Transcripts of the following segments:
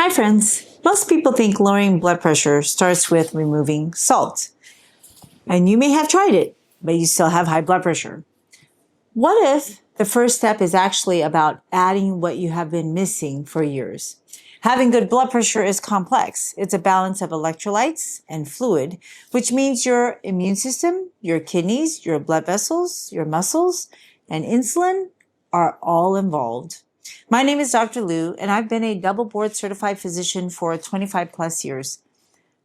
Hi friends, most people think lowering blood pressure starts with removing salt. And you may have tried it, but you still have high blood pressure. What if the first step is actually about adding what you have been missing for years? Having good blood pressure is complex. It's a balance of electrolytes and fluid, which means your immune system, your kidneys, your blood vessels, your muscles, and insulin are all involved. My name is Dr. Liu, and I've been a double board certified physician for 25 plus years.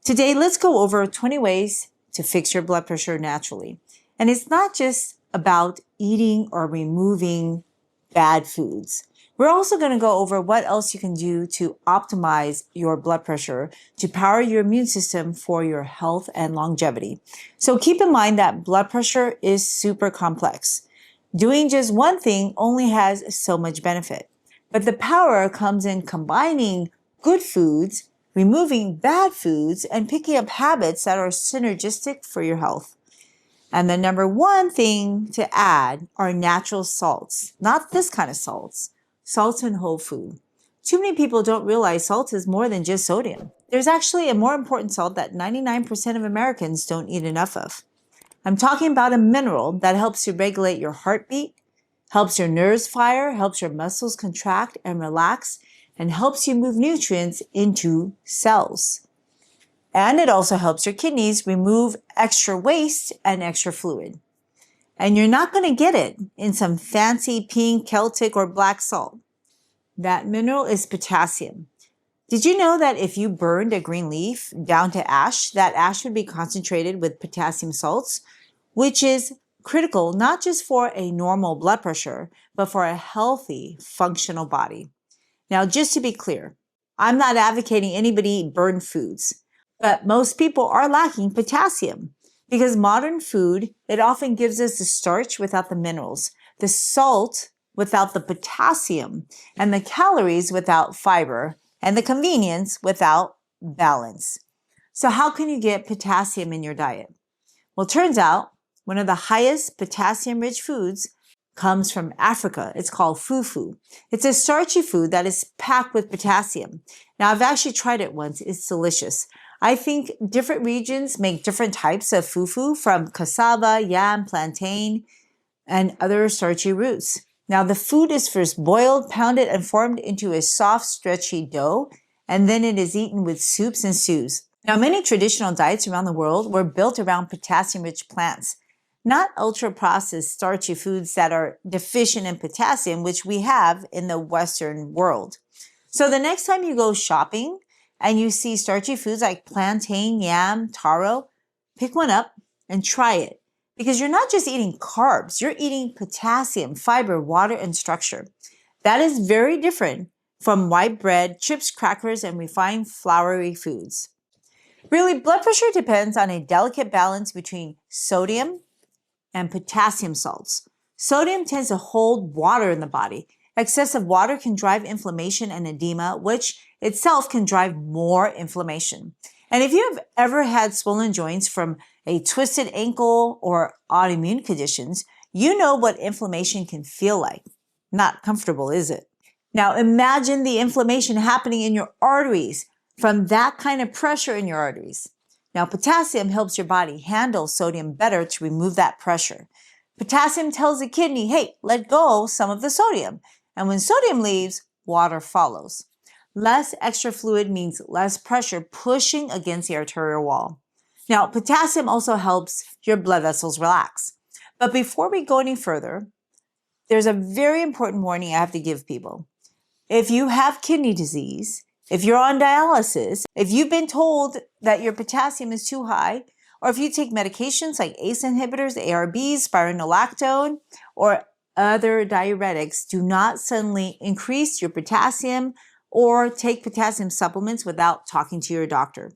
Today, let's go over 20 ways to fix your blood pressure naturally. And it's not just about eating or removing bad foods. We're also going to go over what else you can do to optimize your blood pressure to power your immune system for your health and longevity. So keep in mind that blood pressure is super complex. Doing just one thing only has so much benefit. But the power comes in combining good foods, removing bad foods, and picking up habits that are synergistic for your health. And the number one thing to add are natural salts, not this kind of salts, salts in whole food. Too many people don't realize salt is more than just sodium. There's actually a more important salt that 99% of Americans don't eat enough of. I'm talking about a mineral that helps you regulate your heartbeat, helps your nerves fire, helps your muscles contract and relax, and helps you move nutrients into cells. And it also helps your kidneys remove extra waste and extra fluid. And you're not going to get it in some fancy pink, Celtic, or black salt. That mineral is potassium. Did you know that if you burned a green leaf down to ash, that ash would be concentrated with potassium salts, which is critical not just for a normal blood pressure, but for a healthy, functional body. Now, just to be clear, I'm not advocating anybody eat burned foods, but most people are lacking potassium because modern food, it often gives us the starch without the minerals, the salt without the potassium, and the calories without fiber, and the convenience without balance. So how can you get potassium in your diet? Well, it turns out one of the highest potassium-rich foods comes from Africa. It's called fufu. It's a starchy food that is packed with potassium. Now, I've actually tried it once. It's delicious. I think different regions make different types of fufu from cassava, yam, plantain, and other starchy roots. Now, the food is first boiled, pounded, and formed into a soft, stretchy dough, and then it is eaten with soups and stews. Now, many traditional diets around the world were built around potassium-rich plants, not ultra-processed starchy foods that are deficient in potassium, which we have in the Western world. So the next time you go shopping and you see starchy foods like plantain, yam, taro, pick one up and try it. Because you're not just eating carbs, you're eating potassium, fiber, water, and structure. That is very different from white bread, chips, crackers, and refined floury foods. Really, blood pressure depends on a delicate balance between sodium and potassium salts. Sodium tends to hold water in the body. Excessive water can drive inflammation and edema, which itself can drive more inflammation. And if you have ever had swollen joints from a twisted ankle or autoimmune conditions, you know what inflammation can feel like. Not comfortable, is it? Now imagine the inflammation happening in your arteries from that kind of pressure in your arteries. Now, potassium helps your body handle sodium better to remove that pressure. Potassium tells the kidney, hey, let go some of the sodium. And when sodium leaves, water follows. Less extra fluid means less pressure pushing against the arterial wall. Now, potassium also helps your blood vessels relax. But before we go any further, there's a very important warning I have to give people. If you have kidney disease, if you're on dialysis, if you've been told that your potassium is too high, or if you take medications like ACE inhibitors, ARBs, spironolactone, or other diuretics, do not suddenly increase your potassium or take potassium supplements without talking to your doctor.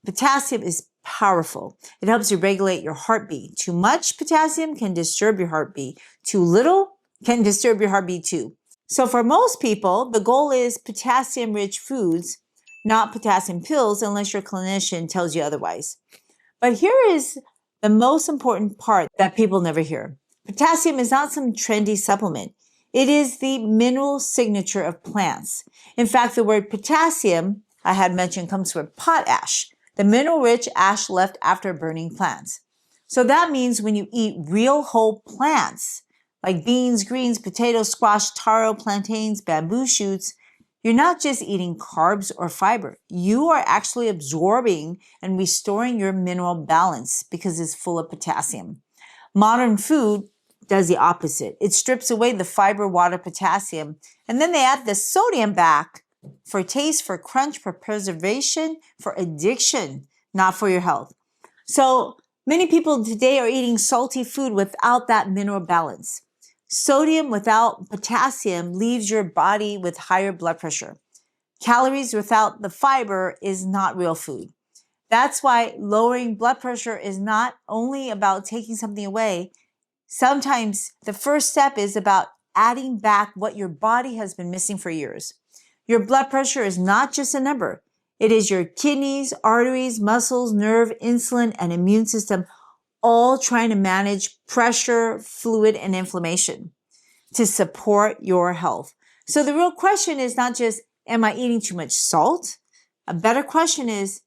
Potassium is powerful. It helps you regulate your heartbeat. Too much potassium can disturb your heartbeat. Too little can disturb your heartbeat too. So for most people, the goal is potassium-rich foods, not potassium pills, unless your clinician tells you otherwise. But here is the most important part that people never hear. Potassium is not some trendy supplement. It is the mineral signature of plants. In fact, the word potassium I had mentioned comes from potash, the mineral-rich ash left after burning plants. So that means when you eat real whole plants, like beans, greens, potatoes, squash, taro, plantains, bamboo shoots, you're not just eating carbs or fiber. You are actually absorbing and restoring your mineral balance because it's full of potassium. Modern food does the opposite. It strips away the fiber, water, potassium, and then they add the sodium back for taste, for crunch, for preservation, for addiction, not for your health. So many people today are eating salty food without that mineral balance. Sodium without potassium leaves your body with higher blood pressure. Calories without the fiber is not real food. That's why lowering blood pressure is not only about taking something away. Sometimes the first step is about adding back what your body has been missing for years. Your blood pressure is not just a number. It is your kidneys, arteries, muscles, nerve, insulin, and immune system all trying to manage pressure, fluid, and inflammation to support your health. So the real question is not just, am I eating too much salt? A better question is,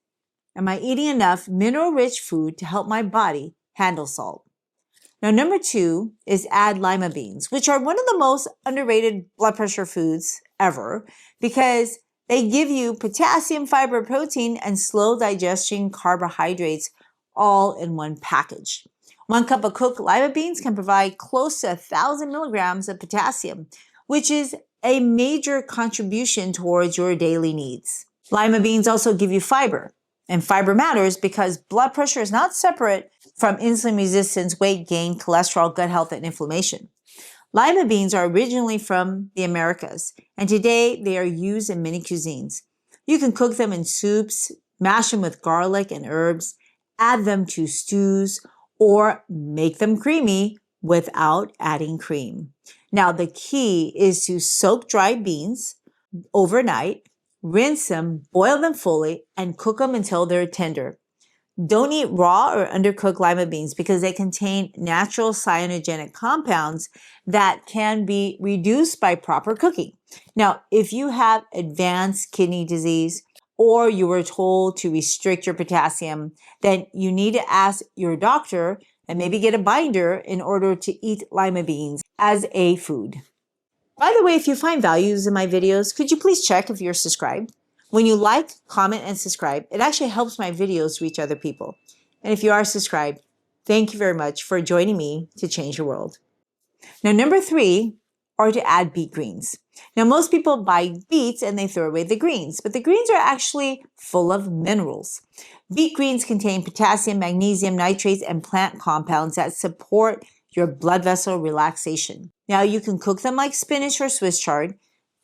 am I eating enough mineral-rich food to help my body handle salt? Now, number 2 is add lima beans, which are one of the most underrated blood pressure foods ever because they give you potassium, fiber, protein, and slow digestion carbohydrates all in one package. 1 cup of cooked lima beans can provide close to 1,000 milligrams of potassium, which is a major contribution towards your daily needs. Lima beans also give you fiber. And fiber matters because blood pressure is not separate from insulin resistance, weight gain, cholesterol, gut health, and inflammation. Lima beans are originally from the Americas, and today they are used in many cuisines. You can cook them in soups, mash them with garlic and herbs, add them to stews, or make them creamy without adding cream. Now, the key is to soak dried beans overnight, rinse them, boil them fully, and cook them until they're tender. Don't eat raw or undercooked lima beans because they contain natural cyanogenic compounds that can be reduced by proper cooking. Now, if you have advanced kidney disease or you were told to restrict your potassium, then you need to ask your doctor and maybe get a binder in order to eat lima beans as a food. By the way, if you find values in my videos, could you please check if you're subscribed? When you like, comment, and subscribe, it actually helps my videos reach other people. And if you are subscribed, thank you very much for joining me to change the world. Now, number 3 are to add beet greens. Now, most people buy beets and they throw away the greens, but the greens are actually full of minerals. Beet greens contain potassium, magnesium, nitrates, and plant compounds that support your blood vessel relaxation. Now, you can cook them like spinach or Swiss chard.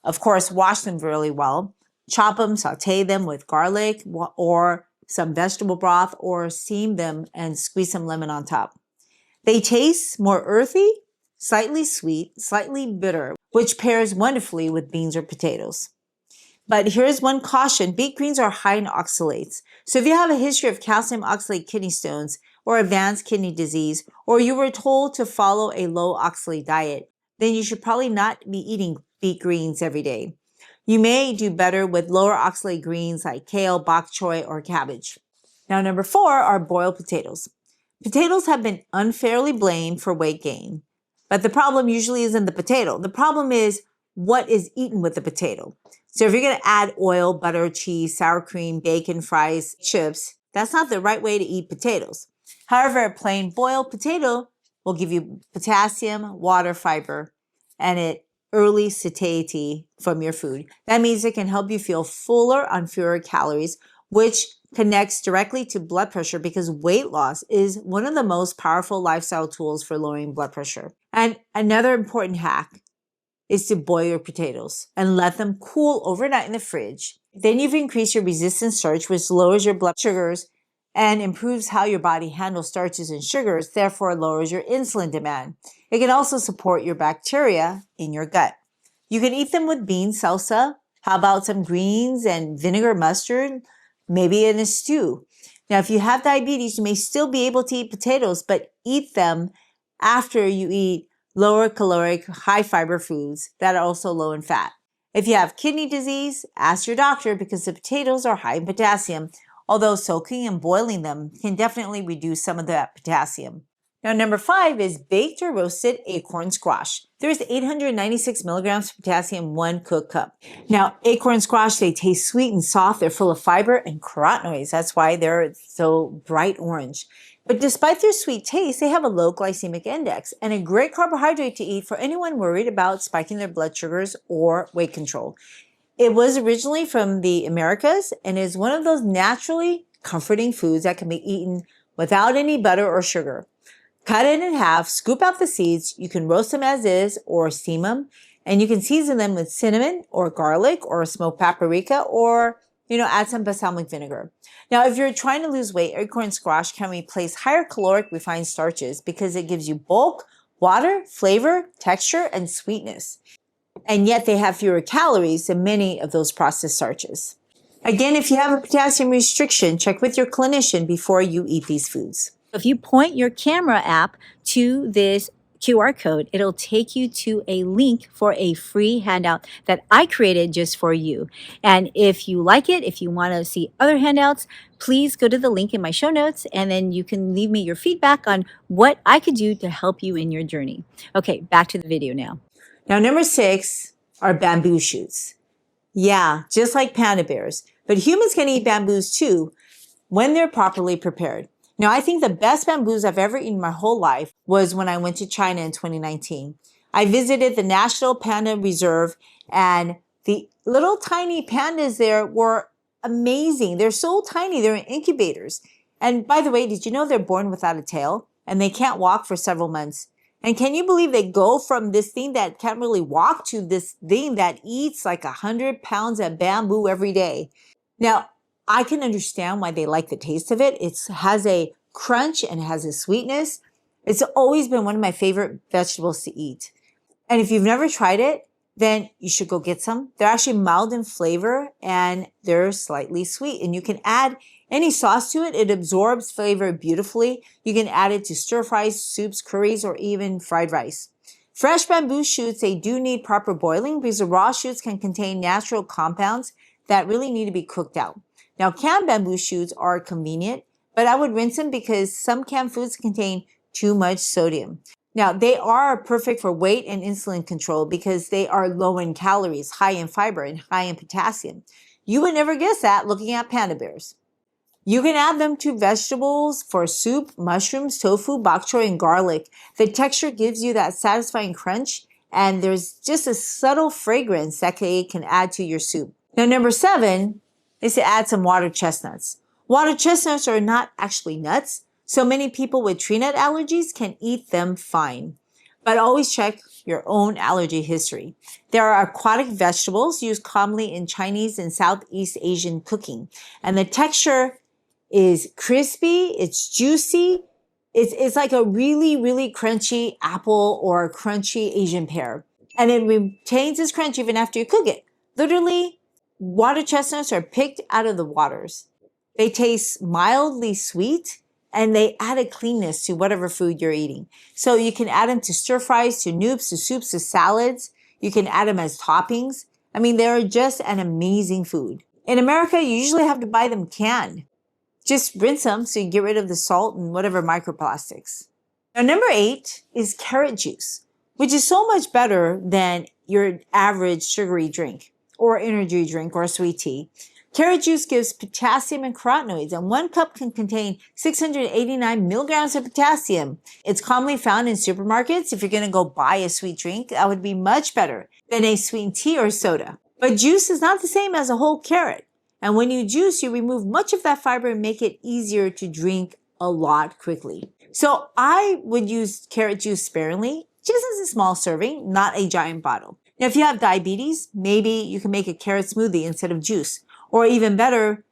Of course, wash them really well. Chop them, saute them with garlic or some vegetable broth, or steam them and squeeze some lemon on top. They taste more earthy, slightly sweet, slightly bitter, which pairs wonderfully with beans or potatoes. But here's one caution. Beet greens are high in oxalates. So if you have a history of calcium oxalate kidney stones or advanced kidney disease, or you were told to follow a low oxalate diet, then you should probably not be eating beet greens every day. You may do better with lower oxalate greens like kale, bok choy, or cabbage. Now, number 4 are boiled potatoes. Potatoes have been unfairly blamed for weight gain, but the problem usually isn't the potato. The problem is what is eaten with the potato. So if you're going to add oil, butter, cheese, sour cream, bacon, fries, chips, that's not the right way to eat potatoes. However, a plain boiled potato will give you potassium, water, fiber, and early satiety from your food. That means it can help you feel fuller on fewer calories, which connects directly to blood pressure because weight loss is one of the most powerful lifestyle tools for lowering blood pressure. And another important hack is to boil your potatoes and let them cool overnight in the fridge. Then you've increased your resistant starch, which lowers your blood sugars and improves how your body handles starches and sugars, therefore lowers your insulin demand. It can also support your bacteria in your gut. You can eat them with bean salsa. How about some greens and vinegar mustard? Maybe in a stew. Now, if you have diabetes, you may still be able to eat potatoes, but eat them after you eat lower caloric, high fiber foods that are also low in fat. If you have kidney disease, ask your doctor because the potatoes are high in potassium, although soaking and boiling them can definitely reduce some of that potassium. Now, number 5 is baked or roasted acorn squash. There's 896 milligrams of potassium in 1 cooked cup. Now, acorn squash, they taste sweet and soft. They're full of fiber and carotenoids. That's why they're so bright orange. But despite their sweet taste, they have a low glycemic index and a great carbohydrate to eat for anyone worried about spiking their blood sugars or weight control. It was originally from the Americas and is one of those naturally comforting foods that can be eaten without any butter or sugar. Cut it in half, scoop out the seeds. You can roast them as is or steam them, and you can season them with cinnamon or garlic or smoked paprika or, add some balsamic vinegar. Now, if you're trying to lose weight, acorn squash can replace higher caloric refined starches because it gives you bulk, water, flavor, texture, and sweetness. And yet they have fewer calories than many of those processed starches. Again, if you have a potassium restriction, check with your clinician before you eat these foods. If you point your camera app to this QR code, it'll take you to a link for a free handout that I created just for you. And if you like it, if you want to see other handouts, please go to the link in my show notes and then you can leave me your feedback on what I could do to help you in your journey. Okay, back to the video now. Now, number 6 are bamboo shoots. Yeah, just like panda bears, but humans can eat bamboos too when they're properly prepared. Now, I think the best bamboos I've ever eaten my whole life was when I went to China in 2019. I visited the National Panda Reserve and the little tiny pandas there were amazing. They're so tiny, they're in incubators. And by the way, did you know they're born without a tail and they can't walk for several months? And can you believe they go from this thing that can't really walk to this thing that eats like 100 pounds of bamboo every day? Now, I can understand why they like the taste of it. It has a crunch and it has a sweetness. It's always been one of my favorite vegetables to eat. And if you've never tried it, then you should go get some. They're actually mild in flavor and they're slightly sweet. And you can add any sauce to it. It absorbs flavor beautifully. You can add it to stir fries, soups, curries, or even fried rice. Fresh bamboo shoots, they do need proper boiling because the raw shoots can contain natural compounds that really need to be cooked out. Now, canned bamboo shoots are convenient, but I would rinse them because some canned foods contain too much sodium. Now, they are perfect for weight and insulin control because they are low in calories, high in fiber, and high in potassium. You would never guess that looking at panda bears. You can add them to vegetables for soup, mushrooms, tofu, bok choy, and garlic. The texture gives you that satisfying crunch, and there's just a subtle fragrance that they can add to your soup. Now, number 7 is to add some water chestnuts. Water chestnuts are not actually nuts, so many people with tree nut allergies can eat them fine. But always check your own allergy history. They are aquatic vegetables used commonly in Chinese and Southeast Asian cooking. And the texture is crispy, it's juicy, it's like a really, really crunchy apple or crunchy Asian pear. And it retains its crunch even after you cook it. Literally, water chestnuts are picked out of the waters. They taste mildly sweet and they add a cleanness to whatever food you're eating. So you can add them to stir fries, to noodles, to soups, to salads. You can add them as toppings. I mean, they're just an amazing food. In America, you usually have to buy them canned. Just rinse them so you get rid of the salt and whatever microplastics. Now, number 8 is carrot juice, which is so much better than your average sugary drink or energy drink or sweet tea. Carrot juice gives potassium and carotenoids, and 1 cup can contain 689 milligrams of potassium. It's commonly found in supermarkets. If you're going to go buy a sweet drink, that would be much better than a sweetened tea or soda. But juice is not the same as a whole carrot. And when you juice, you remove much of that fiber and make it easier to drink a lot quickly. So I would use carrot juice sparingly, just as a small serving, not a giant bottle. Now, if you have diabetes, maybe you can make a carrot smoothie instead of juice. Or even better,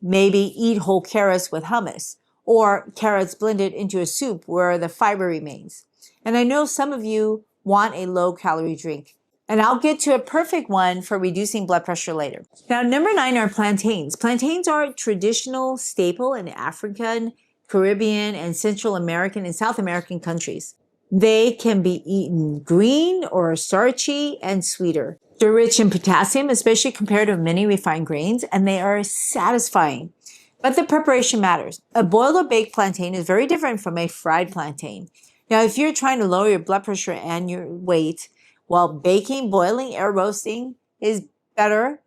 maybe eat whole carrots with hummus or carrots blended into a soup where the fiber remains. And I know some of you want a low-calorie drink. And I'll get to a perfect one for reducing blood pressure later. Now, number 9 are plantains. Plantains are a traditional staple in African, Caribbean, and Central American and South American countries. They can be eaten green or starchy and sweeter. They're rich in potassium, especially compared to many refined grains, and they are satisfying. But the preparation matters. A boiled or baked plantain is very different from a fried plantain. Now, if you're trying to lower your blood pressure and your weight, while baking, boiling, air roasting is better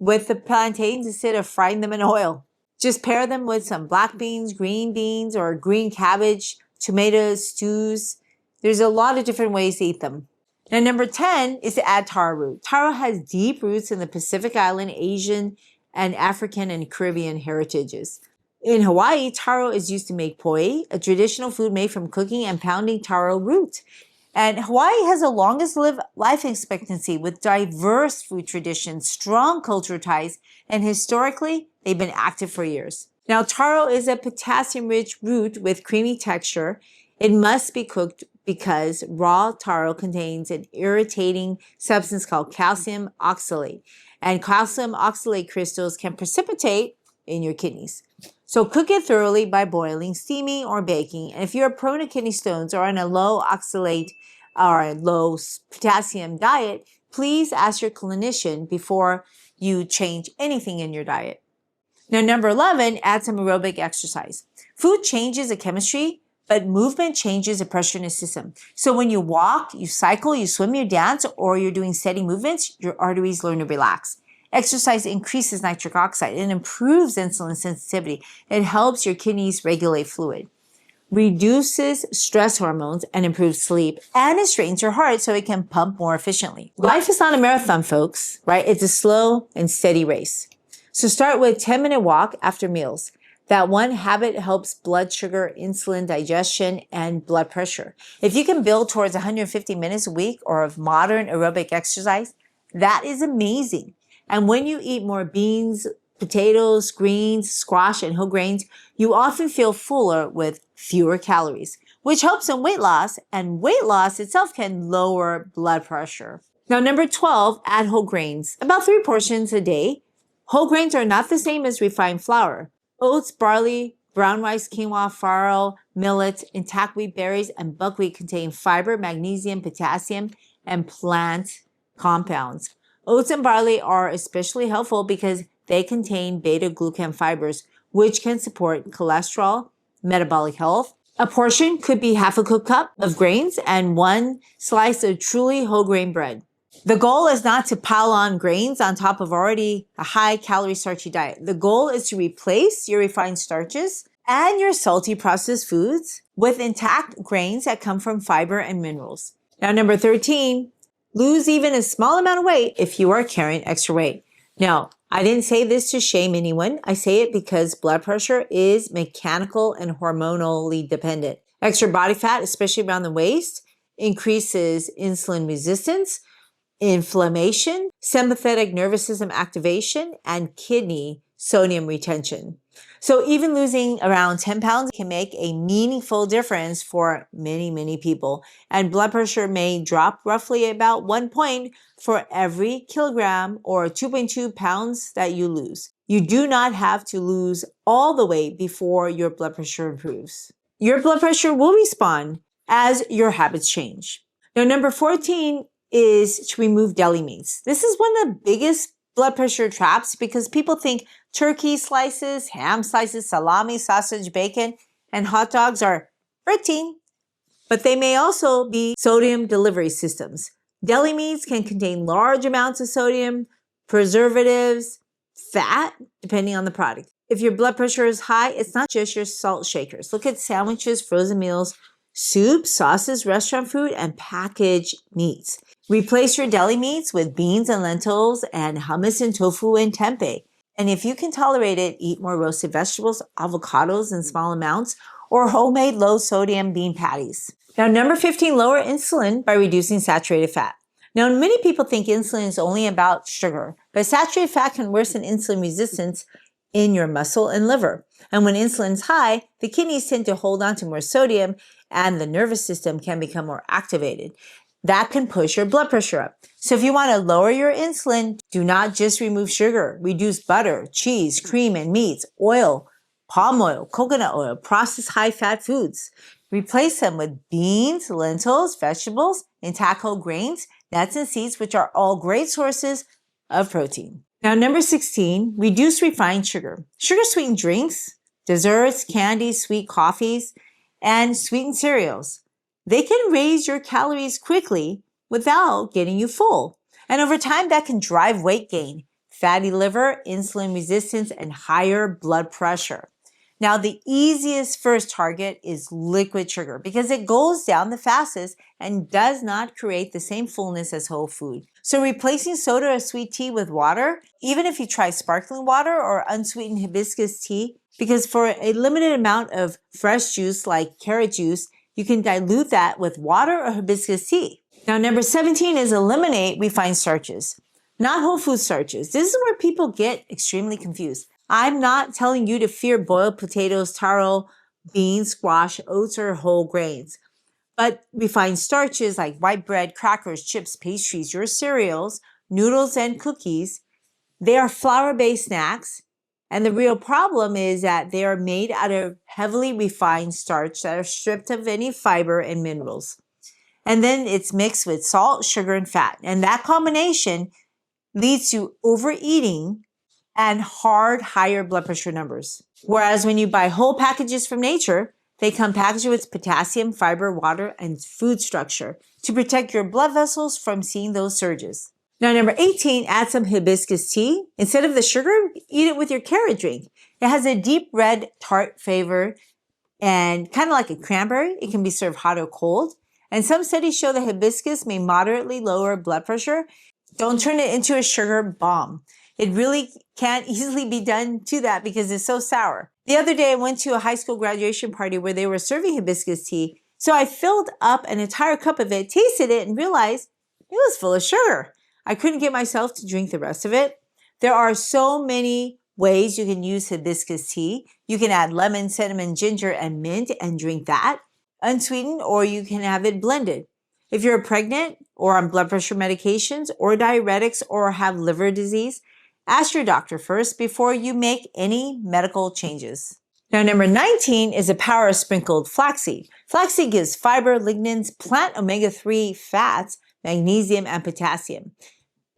with the plantains instead of frying them in oil. Just pair them with some black beans, or green cabbage, tomatoes, stews. There's a lot of different ways to eat them. Now, number 10 is to add taro root. Taro has deep roots in the Pacific Island, Asian, and African and Caribbean heritages. In Hawaii, taro is used to make poi, a traditional food made from cooking and pounding taro root. And Hawaii has the longest life expectancy with diverse food traditions, strong cultural ties, and historically, they've been active for years. Now, taro is a potassium-rich root with creamy texture. It must be cooked because raw taro contains an irritating substance called calcium oxalate. And calcium oxalate crystals can precipitate in your kidneys. So cook it thoroughly by boiling, steaming, or baking. And if you're prone to kidney stones or on a low oxalate or low potassium diet, please ask your clinician before you change anything in your diet. Now, number 11, add some aerobic exercise. Food changes the chemistry, but movement changes the pressure in the system. So when you walk, you cycle, you swim, you dance, or you're doing steady movements, your arteries learn to relax. Exercise increases nitric oxide and improves insulin sensitivity. It helps your kidneys regulate fluid, reduces stress hormones, and improves sleep, and it straightens your heart so it can pump more efficiently. Life is not a marathon, folks, right? It's a slow and steady race. So start with a 10-minute walk after meals. That one habit helps blood sugar, insulin, digestion, and blood pressure. If you can build towards 150 minutes a week or of modern aerobic exercise, that is amazing. And when you eat more beans, potatoes, greens, squash, and whole grains, you often feel fuller with fewer calories, which helps in weight loss, and weight loss itself can lower blood pressure. Now, number 12, add whole grains, about 3 portions a day. Whole grains are not the same as refined flour. Oats, barley, brown rice, quinoa, farro, millet, intact wheat berries, and buckwheat contain fiber, magnesium, potassium, and plant compounds. Oats and barley are especially helpful because they contain beta-glucan fibers, which can support cholesterol, metabolic health. A portion could be half a cooked cup of grains and 1 slice of truly whole grain bread. The goal is not to pile on grains on top of already a high-calorie starchy diet. The goal is to replace your refined starches and your salty processed foods with intact grains that come from fiber and minerals. Now, number 13, lose even a small amount of weight if you are carrying extra weight. Now, I didn't say this to shame anyone. I say it because blood pressure is mechanical and hormonally dependent. Extra body fat, especially around the waist, increases insulin resistance, inflammation, sympathetic nervous system activation, and kidney sodium retention. So even losing around 10 pounds can make a meaningful difference for many, many people. And blood pressure may drop roughly about 1 point for every kilogram or 2.2 pounds that you lose. You do not have to lose all the weight before your blood pressure improves. Your blood pressure will respond as your habits change. Now, number 14 is to remove deli meats. This is one of the biggest blood pressure traps because people think turkey slices, ham slices, salami, sausage, bacon, and hot dogs are protein, but they may also be sodium delivery systems. Deli meats can contain large amounts of sodium, preservatives, fat, depending on the product. If your blood pressure is high, it's not just your salt shakers. Look at sandwiches, frozen meals, soup, sauces, restaurant food, and packaged meats. Replace your deli meats with beans and lentils and hummus and tofu and tempeh. And if you can tolerate it, eat more roasted vegetables, avocados in small amounts, or homemade low-sodium bean patties. Now, number 15, lower insulin by reducing saturated fat. Now, many people think insulin is only about sugar, but saturated fat can worsen insulin resistance in your muscle and liver. And when insulin is high, the kidneys tend to hold on to more sodium and the nervous system can become more activated. That can push your blood pressure up. So if you want to lower your insulin, do not just remove sugar. Reduce butter, cheese, cream, and meats, oil, palm oil, coconut oil, processed high-fat foods. Replace them with beans, lentils, vegetables, intact whole grains, nuts, and seeds, which are all great sources of protein. Now, number 16, reduce refined sugar. Sugar-sweetened drinks, desserts, candies, sweet coffees, and sweetened cereals. They can raise your calories quickly without getting you full. And over time, that can drive weight gain, fatty liver, insulin resistance, and higher blood pressure. Now, the easiest first target is liquid sugar because it goes down the fastest and does not create the same fullness as whole food. So replacing soda or sweet tea with water, even if you try sparkling water or unsweetened hibiscus tea, because for a limited amount of fresh juice like carrot juice, you can dilute that with water or hibiscus tea. Now, number 17 is eliminate refined starches, not whole food starches. This is where people get extremely confused. I'm not telling you to fear boiled potatoes, taro, beans, squash, oats, or whole grains. But refined starches like white bread, crackers, chips, pastries, your cereals, noodles, and cookies, they are flour-based snacks. And the real problem is that they are made out of heavily refined starch that are stripped of any fiber and minerals. And then it's mixed with salt, sugar, and fat. And that combination leads to overeating and higher blood pressure numbers. Whereas when you buy whole packages from nature, they come packaged with potassium, fiber, water, and food structure to protect your blood vessels from seeing those surges. Now, number 18, add some hibiscus tea. Instead of the sugar, eat it with your carrot drink. It has a deep red tart flavor and kind of like a cranberry. It can be served hot or cold. And some studies show that hibiscus may moderately lower blood pressure. Don't turn it into a sugar bomb. It really can't easily be done to that because it's so sour. The other day, I went to a high school graduation party where they were serving hibiscus tea. So I filled up an entire cup of it, tasted it, and realized it was full of sugar. I couldn't get myself to drink the rest of it. There are so many ways you can use hibiscus tea. You can add lemon, cinnamon, ginger, and mint and drink that unsweetened, or you can have it blended. If you're pregnant or on blood pressure medications or diuretics or have liver disease, ask your doctor first before you make any medical changes. Now, number 19 is the power of sprinkled flaxseed. Flaxseed gives fiber, lignans, plant omega-3 fats, magnesium, and potassium.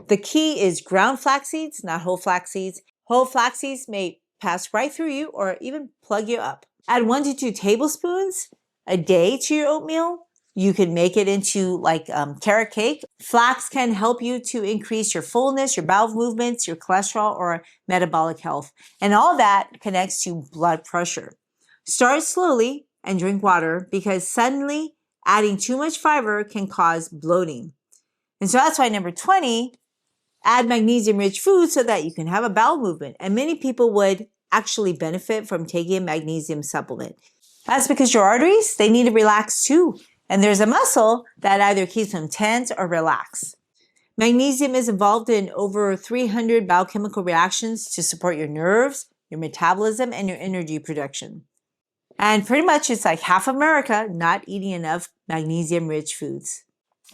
The key is ground flax seeds, not whole flax seeds. Whole flax seeds may pass right through you or even plug you up. Add 1 to 2 tablespoons a day to your oatmeal. You can make it into like carrot cake. Flax can help you to increase your fullness, your bowel movements, your cholesterol, or metabolic health. And all that connects to blood pressure. Start slowly and drink water because suddenly adding too much fiber can cause bloating. And so that's why number 20, add magnesium-rich food so that you can have a bowel movement. And many people would actually benefit from taking a magnesium supplement. That's because your arteries, they need to relax too. And there's a muscle that either keeps them tense or relaxed. Magnesium is involved in over 300 biochemical reactions to support your nerves, your metabolism, and your energy production. And pretty much it's like half America not eating enough magnesium-rich foods.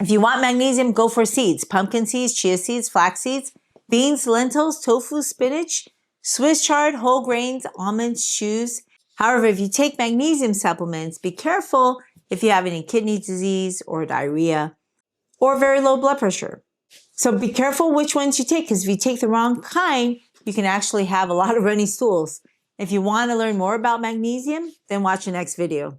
If you want magnesium, go for seeds, pumpkin seeds, chia seeds, flax seeds, beans, lentils, tofu, spinach, Swiss chard, whole grains, almonds, choose. However, if you take magnesium supplements, be careful if you have any kidney disease or diarrhea or very low blood pressure. So be careful which ones you take because if you take the wrong kind, you can actually have a lot of runny stools. If you want to learn more about magnesium, then watch the next video.